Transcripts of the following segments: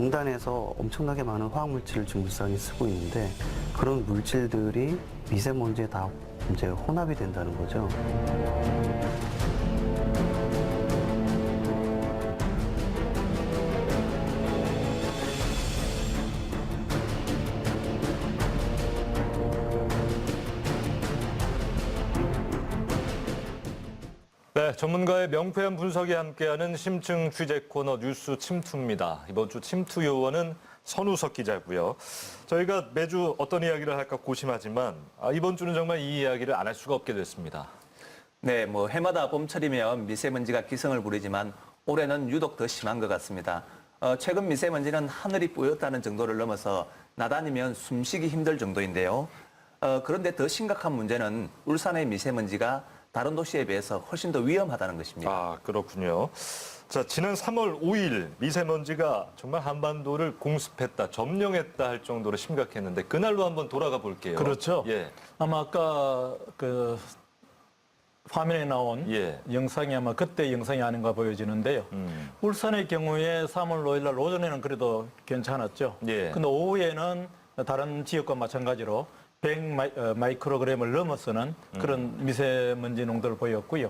공단에서 엄청나게 많은 화학물질을 지금 울산이 쓰고 있는데 그런 물질들이 미세먼지에 다 이제 혼합이 된다는 거죠. 네, 전문가의 명쾌한 분석이 함께하는 심층 취재 코너 뉴스 침투입니다. 이번 주 침투 요원은 선우석 기자고요. 저희가 매주 어떤 이야기를 할까 고심하지만 이번 주는 정말 이 이야기를 안 할 수가 없게 됐습니다. 네, 해마다 봄철이면 미세먼지가 기승을 부리지만 올해는 유독 더 심한 것 같습니다. 최근 미세먼지는 하늘이 뿌옇다는 정도를 넘어서 나다니면 숨쉬기 힘들 정도인데요. 그런데 더 심각한 문제는 울산의 미세먼지가 다른 도시에 비해서 훨씬 더 위험하다는 것입니다. 아, 그렇군요. 자, 지난 3월 5일 미세먼지가 정말 한반도를 공습했다, 점령했다 할 정도로 심각했는데 그날로 한번 돌아가 볼게요. 그렇죠. 예. 아마 아까 그 화면에 나온 예. 영상이 아마 그때 영상이 아닌가 보여지는데요. 울산의 경우에 3월 5일 날 오전에는 그래도 괜찮았죠. 예. 근데 오후에는 다른 지역과 마찬가지로 100 마이크로그램을 넘어서는 그런 미세먼지 농도를 보였고요.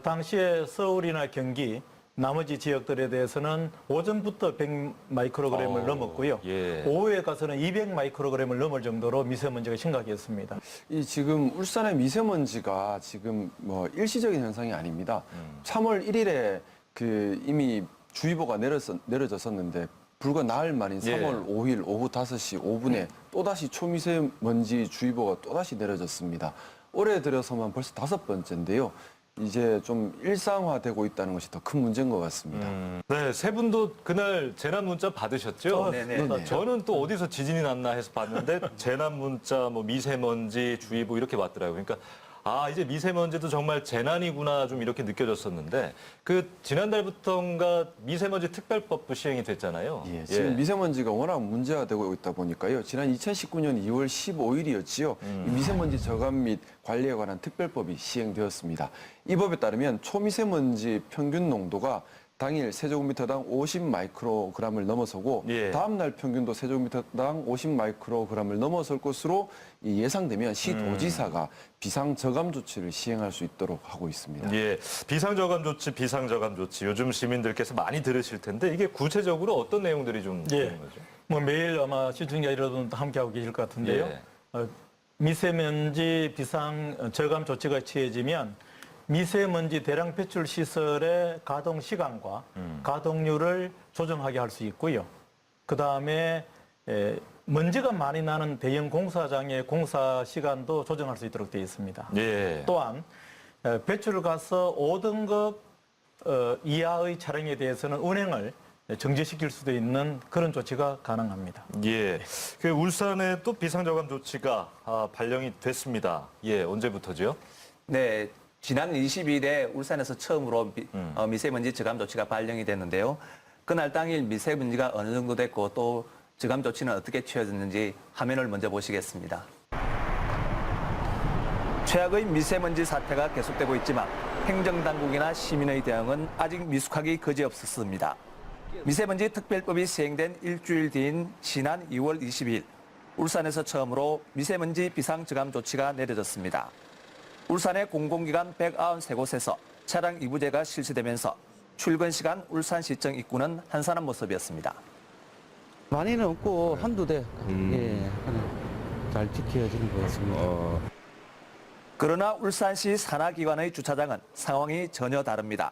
당시에 서울이나 경기 나머지 지역들에 대해서는 오전부터 100 마이크로그램을 넘었고요. 예. 오후에 가서는 200 마이크로그램을 넘을 정도로 미세먼지가 심각했습니다. 이 지금 울산의 미세먼지가 지금 일시적인 현상이 아닙니다. 3월 1일에 이미 주의보가 내려졌었는데 불과 나흘 만인 3월 5일 오후 5시 5분에 또다시 초미세먼지 주의보가 또다시 내려졌습니다. 올해 들어서만 벌써 5번째인데요. 이제 좀 일상화되고 있다는 것이 더 큰 문제인 것 같습니다. 네, 세 분도 그날 재난 문자 받으셨죠? 네네. 저는 또 어디서 지진이 났나 해서 봤는데 재난 문자, 미세먼지 주의보 이렇게 왔더라고요. 그러니까 이제 미세먼지도 정말 재난이구나 좀 이렇게 느껴졌었는데 지난달부터인가 미세먼지 특별법도 시행이 됐잖아요. 예, 지금 미세먼지가 워낙 문제가 되고 있다 보니까요. 지난 2019년 2월 15일이었지요. 이 미세먼지 저감 및 관리에 관한 특별법이 시행되었습니다. 이 법에 따르면 초미세먼지 평균 농도가 당일 세제곱미터당 50 마이크로그램을 넘어서고 예. 다음 날 평균도 세제곱미터당 50 마이크로그램을 넘어설 것으로 예상되면 시도지사가 비상저감 조치를 시행할 수 있도록 하고 있습니다. 예, 비상저감 조치. 요즘 시민들께서 많이 들으실 텐데 이게 구체적으로 어떤 내용들이 좀 되는 거죠? 매일 아마 시청자 여러분 함께하고 계실 것 같은데요. 예. 미세먼지 비상저감 조치가 취해지면 미세먼지 대량 배출 시설의 가동 시간과 가동률을 조정하게 할 수 있고요. 그다음에 먼지가 많이 나는 대형 공사장의 공사 시간도 조정할 수 있도록 되어 있습니다. 예. 또한 배출가스 5등급 이하의 차량에 대해서는 운행을 정지시킬 수도 있는 그런 조치가 가능합니다. 예. 울산에 또 비상저감 조치가 발령이 됐습니다. 예, 언제부터죠? 네, 지난 22일에 울산에서 처음으로 미세먼지 저감 조치가 발령이 됐는데요. 그날 당일 미세먼지가 어느 정도 됐고 또 저감 조치는 어떻게 취해졌는지 화면을 먼저 보시겠습니다. 최악의 미세먼지 사태가 계속되고 있지만 행정당국이나 시민의 대응은 아직 미숙하기 그지없었습니다. 미세먼지 특별법이 시행된 일주일 뒤인 지난 2월 22일 울산에서 처음으로 미세먼지 비상저감 조치가 내려졌습니다. 울산의 공공기관 193곳에서 차량 이부제가 실시되면서 출근 시간 울산시청 입구는 한산한 모습이었습니다. 많이는 없고 한두 대 잘 지켜지는 것 같습니다. 그러나 울산시 산하기관의 주차장은 상황이 전혀 다릅니다.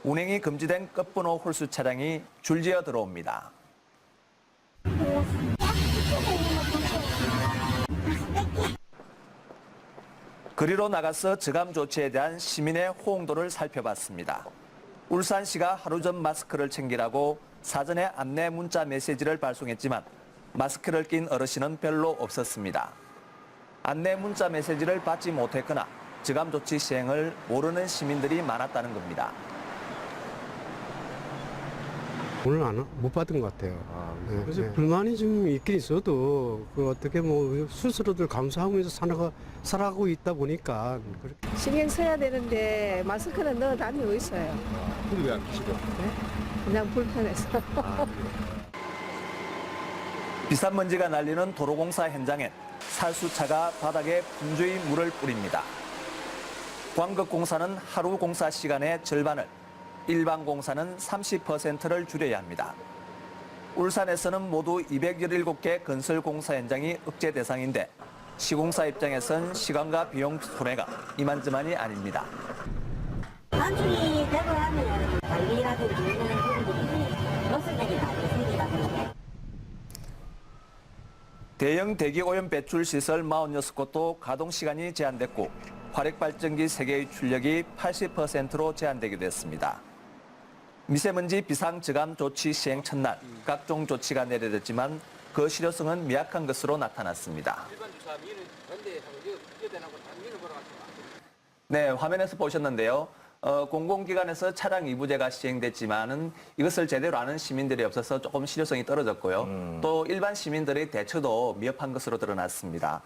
운행이 금지된 끝번호 홀수 차량이 줄지어 들어옵니다. 그리로 나가서 저감 조치에 대한 시민의 호응도를 살펴봤습니다. 울산시가 하루 전 마스크를 챙기라고 사전에 안내 문자 메시지를 발송했지만 마스크를 낀 어르신은 별로 없었습니다. 안내 문자 메시지를 받지 못했거나 저감 조치 시행을 모르는 시민들이 많았다는 겁니다. 오늘 못 받은 것 같아요. 그래서 불만이 좀 있긴 있어도 어떻게 스스로들 감수하면서 살아가고 있다 보니까 신경 써야 되는데 마스크는 넣어 다니고 있어요. 근데 왜 안 끼시죠? 그냥 불편해서. 비산먼지가 날리는 도로공사 현장엔 살수차가 바닥에 분주히 물을 뿌립니다. 광급공사는 하루 공사 시간의 절반을, 일반 공사는 30%를 줄여야 합니다. 울산에서는 모두 217개 건설 공사 현장이 억제 대상인데 시공사 입장에선 시간과 비용 손해가 이만저만이 아닙니다. 단축이 되고 하면 관리라든지 이런 부분들이 노선들이 많이 생기다 보니까 대형 대기 오염 배출 시설 46곳도 가동 시간이 제한됐고 화력발전기 3개의 출력이 80%로 제한되기도 했습니다. 미세먼지 비상저감 조치 시행 첫날 각종 조치가 내려졌지만 그 실효성은 미약한 것으로 나타났습니다. 네, 화면에서 보셨는데요. 공공기관에서 차량 이부제가 시행됐지만은 이것을 제대로 아는 시민들이 없어서 조금 실효성이 떨어졌고요. 또 일반 시민들의 대처도 미흡한 것으로 드러났습니다.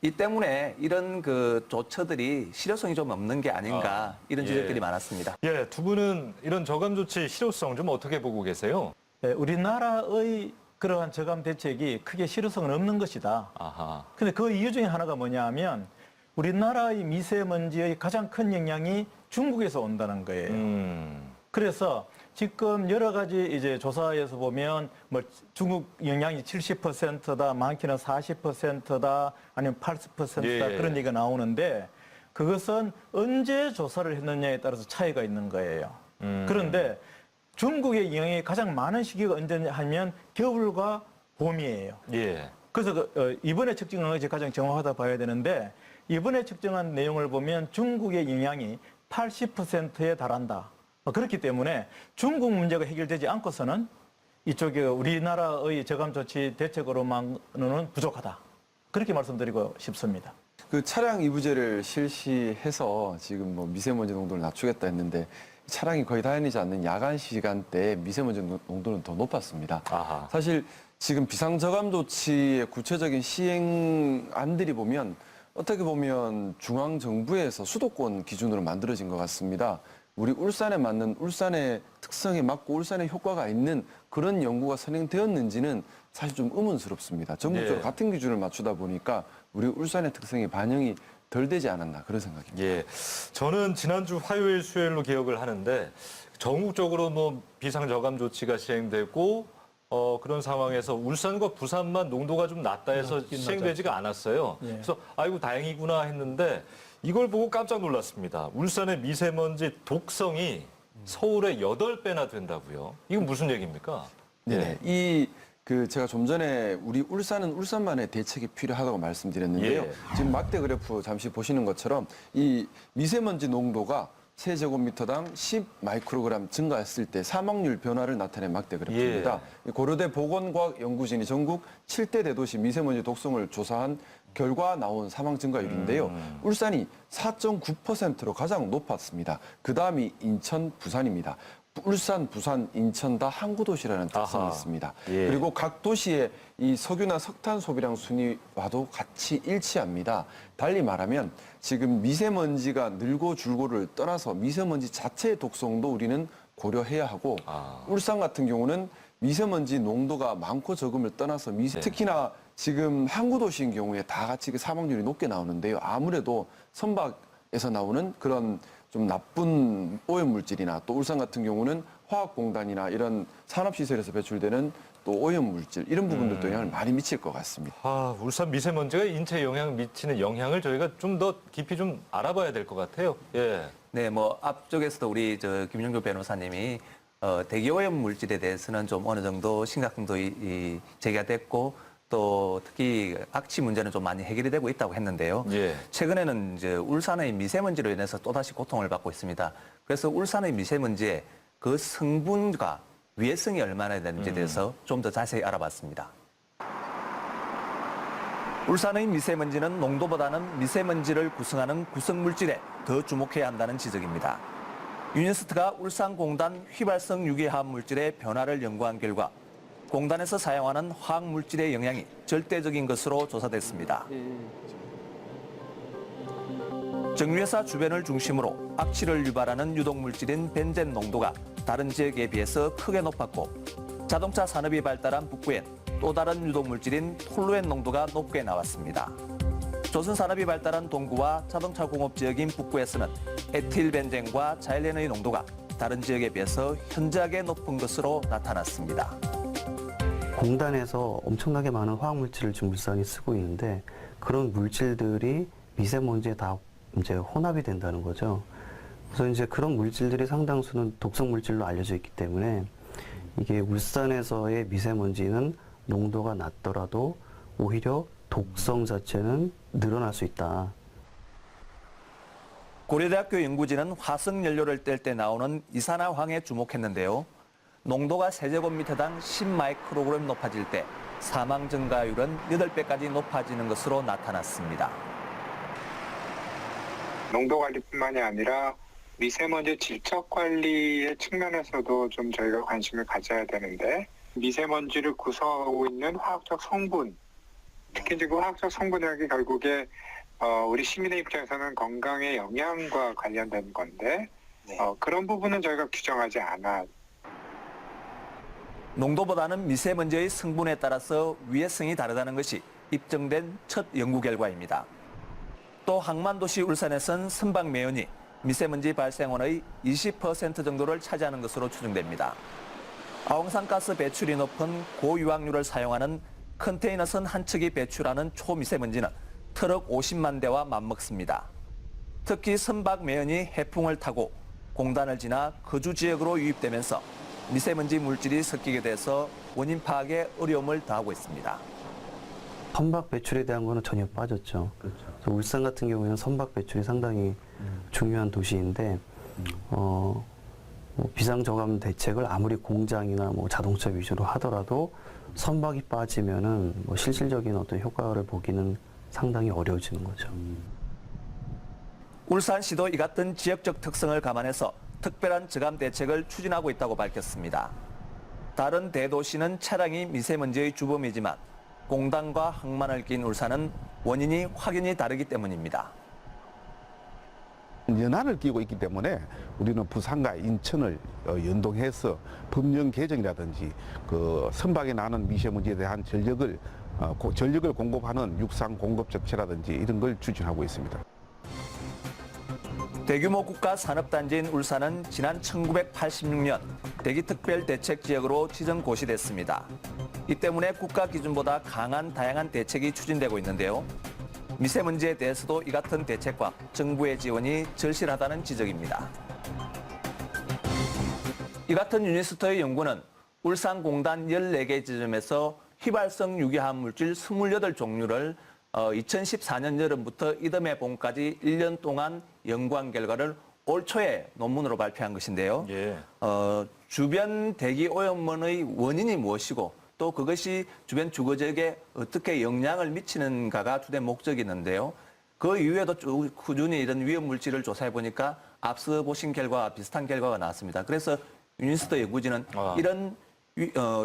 이 때문에 이런 그 조처들이 실효성이 좀 없는 게 아닌가 이런 지적들이 많았습니다. 예, 두 분은 이런 저감 조치 실효성 좀 어떻게 보고 계세요? 네, 우리나라의 그러한 저감 대책이 크게 실효성은 없는 것이다. 아하. 근데 그 이유 중에 하나가 뭐냐 하면 우리나라의 미세먼지의 가장 큰 영향이 중국에서 온다는 거예요. 그래서 지금 여러 가지 이제 조사에서 보면 뭐 중국 영향이 70%다, 많게는 40%다, 아니면 80%다 예. 그런 얘기가 나오는데 그것은 언제 조사를 했느냐에 따라서 차이가 있는 거예요. 그런데 중국의 영향이 가장 많은 시기가 언제냐 하면 겨울과 봄이에요. 예. 그래서 이번에 측정한 것이 가장 정확하다 봐야 되는데 이번에 측정한 내용을 보면 중국의 영향이 80%에 달한다. 그렇기 때문에 중국 문제가 해결되지 않고서는 이쪽에 우리나라의 저감 조치 대책으로만은 부족하다. 그렇게 말씀드리고 싶습니다. 그 차량 이부제를 실시해서 지금 뭐 미세먼지 농도를 낮추겠다 했는데 차량이 거의 다니지 않는 야간 시간대에 미세먼지 농도는 더 높았습니다. 아하. 사실 지금 비상저감 조치의 구체적인 시행안들이 보면 어떻게 보면 중앙정부에서 수도권 기준으로 만들어진 것 같습니다. 우리 울산에 맞는 울산의 특성에 맞고 울산의 효과가 있는 그런 연구가 선행되었는지는 사실 좀 의문스럽습니다. 전국적으로 예. 같은 기준을 맞추다 보니까 우리 울산의 특성이 반영이 덜 되지 않았나 그런 생각입니다. 예. 저는 지난주 화요일, 수요일로 기억을 하는데 전국적으로 뭐 비상저감 조치가 시행되고 그런 상황에서 울산과 부산만 농도가 좀 낮다 해서 시행되지가 않았어요. 예. 그래서 아이고 다행이구나 했는데 이걸 보고 깜짝 놀랐습니다. 울산의 미세먼지 독성이 서울의 8배나 된다고요. 이건 무슨 얘기입니까? 네. 제가 좀 전에 우리 울산은 울산만의 대책이 필요하다고 말씀드렸는데요. 예. 지금 막대 그래프 잠시 보시는 것처럼 이 미세먼지 농도가 세제곱미터당 10 마이크로그램 증가했을 때 사망률 변화를 나타낸 막대 그래프입니다. 고려대 보건과학연구진이 전국 7대 대도시 미세먼지 독성을 조사한 결과 나온 사망 증가율인데요. 울산이 4.9%로 가장 높았습니다. 그 다음이 인천, 부산입니다. 울산, 부산, 인천 다 항구 도시라는 특성이 아하. 있습니다. 예. 그리고 각 도시의 이 석유나 석탄 소비량 순위와도 같이 일치합니다. 달리 말하면 지금 미세먼지가 늘고 줄고를 떠나서 미세먼지 자체의 독성도 우리는 고려해야 하고 울산 같은 경우는 미세먼지 농도가 많고 적음을 떠나서 특히나 지금 항구 도시인 경우에 다 같이 그 사망률이 높게 나오는데요. 아무래도 선박에서 나오는 그런 좀 나쁜 오염물질이나 또 울산 같은 경우는 화학공단이나 이런 산업시설에서 배출되는 또 오염물질 이런 부분들도 영향을 많이 미칠 것 같습니다. 울산 미세먼지가 인체에 미치는 영향을 저희가 좀 더 깊이 좀 알아봐야 될 것 같아요. 예. 네, 뭐 앞쪽에서도 우리 김영규 변호사님이 대기오염 물질에 대해서는 좀 어느 정도 심각성도 제기가 됐고 또 특히 악취 문제는 좀 많이 해결이 되고 있다고 했는데요. 예. 최근에는 이제 울산의 미세먼지로 인해서 또다시 고통을 받고 있습니다. 그래서 울산의 미세먼지의 그 성분과 위해성이 얼마나 되는지에 대해서 좀 더 자세히 알아봤습니다. 울산의 미세먼지는 농도보다는 미세먼지를 구성하는 구성물질에 더 주목해야 한다는 지적입니다. 유니스트가 울산공단 휘발성 유기화합 물질의 변화를 연구한 결과 공단에서 사용하는 화학물질의 영향이 절대적인 것으로 조사됐습니다. 정유회사 주변을 중심으로 악취를 유발하는 유독물질인 벤젠 농도가 다른 지역에 비해서 크게 높았고 자동차 산업이 발달한 북부엔 또 다른 유독 물질인 톨루엔 농도가 높게 나왔습니다. 조선산업이 발달한 동구와 자동차 공업 지역인 북구에서는 에틸벤젠과 자일렌의 농도가 다른 지역에 비해서 현저하게 높은 것으로 나타났습니다. 공단에서 엄청나게 많은 화학물질을 지금 울산이 쓰고 있는데 그런 물질들이 미세먼지에 다 이제 혼합이 된다는 거죠. 그래서 이제 그런 물질들이 상당수는 독성 물질로 알려져 있기 때문에 이게 울산에서의 미세먼지는 농도가 낮더라도 오히려 독성 자체는 늘어날 수 있다. 고려대학교 연구진은 화석 연료를 뗄 때 나오는 이산화황에 주목했는데요. 농도가 세제곱미터당 10마이크로그램 높아질 때 사망 증가율은 8배까지 높아지는 것으로 나타났습니다. 농도 관리뿐만이 아니라 미세먼지 질적 관리의 측면에서도 좀 저희가 관심을 가져야 되는데 미세먼지를 구성하고 있는 화학적 성분, 특히 이제 그 화학적 성분이라는 게 결국에 우리 시민의 입장에서는 건강에 영향과 관련된 건데 그런 부분은 저희가 규정하지 않아. 농도보다는 미세먼지의 성분에 따라서 위해성이 다르다는 것이 입증된 첫 연구 결과입니다. 또 항만도시 울산에선 선박 매연이 미세먼지 발생원의 20% 정도를 차지하는 것으로 추정됩니다. 아웅산가스 배출이 높은 고유황유를 사용하는 컨테이너선 한 척이 배출하는 초미세먼지는 트럭 50만 대와 맞먹습니다. 특히 선박 매연이 해풍을 타고 공단을 지나 거주 지역으로 유입되면서 미세먼지 물질이 섞이게 돼서 원인 파악에 어려움을 더하고 있습니다. 선박 배출에 대한 거는 전혀 빠졌죠. 그래서 울산 같은 경우에는 선박 배출이 상당히 중요한 도시인데 뭐 비상저감 대책을 아무리 공장이나 뭐 자동차 위주로 하더라도 선박이 빠지면은 뭐 실질적인 어떤 효과를 보기는 상당히 어려워지는 거죠. 울산시도 이 같은 지역적 특성을 감안해서 특별한 저감 대책을 추진하고 있다고 밝혔습니다. 다른 대도시는 차량이 미세먼지의 주범이지만 공단과 항만을 낀 울산은 원인이 확연히 다르기 때문입니다. 연안을 끼고 있기 때문에 우리는 부산과 인천을 연동해서 법령 개정이라든지 그 선박에 나는 미세먼지에 대한 전력을 공급하는 육상 공급 정체라든지 이런 걸 추진하고 있습니다. 대규모 국가 산업단지인 울산은 지난 1986년 대기특별대책지역으로 지정 고시됐습니다. 이 때문에 국가 기준보다 강한 다양한 대책이 추진되고 있는데요. 미세먼지에 대해서도 이 같은 대책과 정부의 지원이 절실하다는 지적입니다. 이 같은 유니스터의 연구는 울산공단 14개 지점에서 휘발성 유기화합 물질 28종류를 2014년 여름부터 이듬해 봄까지 1년 동안 연구한 결과를 올 초에 논문으로 발표한 것인데요. 예. 주변 대기 오염원의 원인이 무엇이고 또 그것이 주변 주거지역에 어떻게 영향을 미치는가가 주된 목적이었는데요. 그 이후에도 꾸준히 이런 위험 물질을 조사해 보니까 앞서 보신 결과와 비슷한 결과가 나왔습니다. 그래서 유니스터 연구진은 이런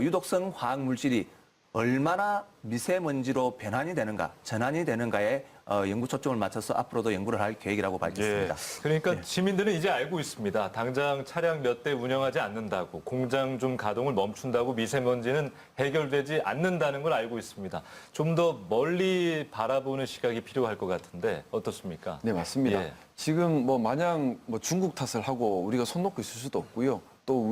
유독성 화학 물질이 얼마나 미세먼지로 변환이 되는가, 전환이 되는가에 연구 초점을 맞춰서 앞으로도 연구를 할 계획이라고 밝혔습니다. 예, 그러니까 시민들은 이제 알고 있습니다. 당장 차량 몇 대 운영하지 않는다고, 공장 좀 가동을 멈춘다고 미세먼지는 해결되지 않는다는 걸 알고 있습니다. 좀 더 멀리 바라보는 시각이 필요할 것 같은데 어떻습니까? 네, 맞습니다. 예. 지금 마냥 중국 탓을 하고 우리가 손 놓고 있을 수도 없고요. 또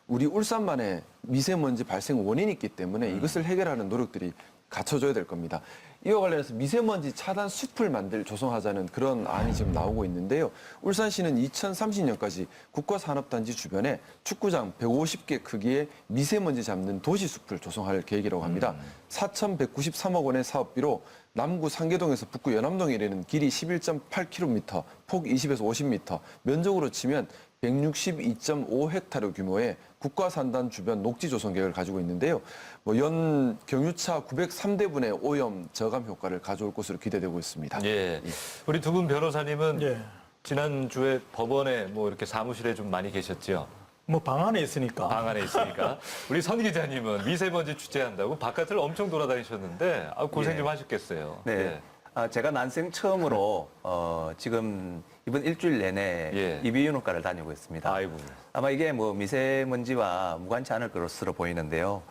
우리 울산만의 미세먼지 발생 원인이 있기 때문에 이것을 해결하는 노력들이 갖춰져야 될 겁니다. 이와 관련해서 미세먼지 차단 숲을 조성하자는 그런 안이 지금 나오고 있는데요. 울산시는 2030년까지 국가산업단지 주변에 축구장 150개 크기의 미세먼지 잡는 도시숲을 조성할 계획이라고 합니다. 4,193억 원의 사업비로 남구 상계동에서 북구 연암동에 이르는 길이 11.8km, 폭 20에서 50m, 면적으로 치면 162.5헥타르 규모의 국가산단 주변 녹지 조성 계획을 가지고 있는데요. 연 경유차 903대분의 오염 저감 효과를 가져올 것으로 기대되고 있습니다. 예. 우리 두 분 변호사님은 예. 지난주에 법원에 이렇게 사무실에 좀 많이 계셨죠? 뭐 방 안에 있으니까. 방 안에 있으니까. 우리 선 기자님은 미세먼지 취재한다고 바깥을 엄청 돌아다니셨는데 고생 좀 하셨겠어요. 네. 예. 제가 난생 처음으로 지금 이번 일주일 내내 이비인후과를 다니고 있습니다. 아이고. 아마 이게 미세먼지와 무관치 않을 것으로 보이는데요.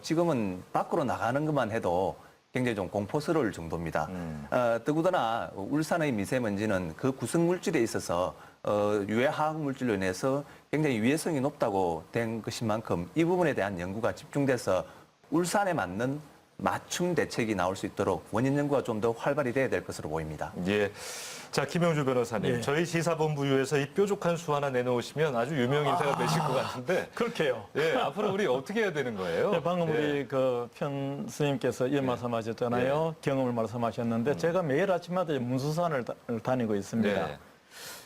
지금은 밖으로 나가는 것만 해도 굉장히 좀 공포스러울 정도입니다. 더구나 울산의 미세먼지는 그 구성 물질에 있어서 유해 화학 물질로 인해서 굉장히 위해성이 높다고 된 것인 만큼 이 부분에 대한 연구가 집중돼서 울산에 맞는 맞춤 대책이 나올 수 있도록 원인 연구가 좀 더 활발히 돼야 될 것으로 보입니다. 예. 자, 김영주 변호사님. 예. 저희 시사본부에서 이 뾰족한 수 하나 내놓으시면 아주 유명 인사가 되실 것 같은데. 그렇게요. 예, 앞으로 우리 어떻게 해야 되는 거예요? 네, 방금 예. 우리 그 편스님께서 이 말씀하셨잖아요. 경험을 말씀하셨는데 제가 매일 아침마다 문수산을 다니고 있습니다. 네.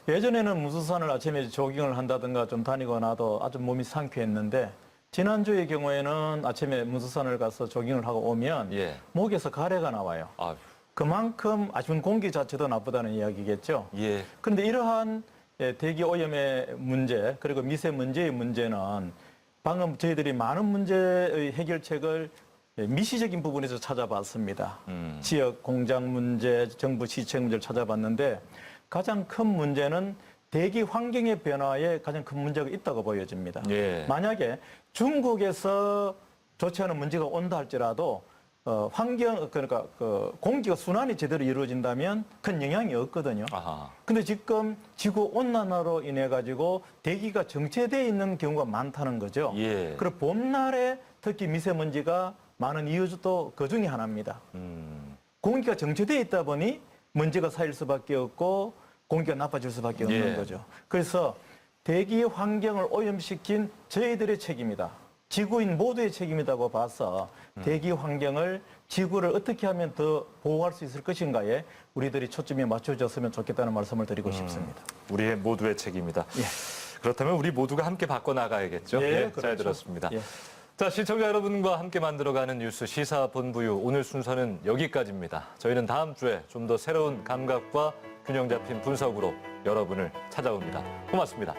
예전에는 문수산을 아침에 조깅을 한다든가 좀 다니고 나도 아주 몸이 상쾌했는데 지난주의 경우에는 아침에 문수산을 가서 조깅을 하고 오면 예. 목에서 가래가 나와요. 아, 그만큼 아쉬운 공기 자체도 나쁘다는 이야기겠죠. 예. 그런데 이러한 대기 오염의 문제 그리고 미세먼지의 문제는 방금 저희들이 많은 문제의 해결책을 미시적인 부분에서 찾아봤습니다. 지역 공장 문제, 정부 시책 문제를 찾아봤는데 가장 큰 문제는 대기 환경의 변화에 가장 큰 문제가 있다고 보여집니다. 예. 만약에 중국에서 좋지 않은 문제가 온다 할지라도 환경 그러니까 그 공기가 순환이 제대로 이루어진다면 큰 영향이 없거든요. 아하. 근데 지금 지구 온난화로 인해 가지고 대기가 정체되어 있는 경우가 많다는 거죠. 예. 그리고 봄날에 특히 미세먼지가 많은 이유도 그 중에 하나입니다. 공기가 정체되어 있다 보니 먼지가 쌓일 수밖에 없고 공기가 나빠질 수밖에 없는 예. 거죠. 그래서 대기 환경을 오염시킨 저희들의 책임이다. 지구인 모두의 책임이라고 봐서 대기 환경을 지구를 어떻게 하면 더 보호할 수 있을 것인가에 우리들이 초점이 맞춰졌으면 좋겠다는 말씀을 드리고 싶습니다. 우리의 모두의 책임이다. 예. 그렇다면 우리 모두가 함께 바꿔나가야겠죠? 예, 잘 그렇죠. 들었습니다. 예. 자, 시청자 여러분과 함께 만들어가는 뉴스 시사본부유 오늘 순서는 여기까지입니다. 저희는 다음 주에 좀 더 새로운 감각과 균형 잡힌 분석으로 여러분을 찾아옵니다. 고맙습니다.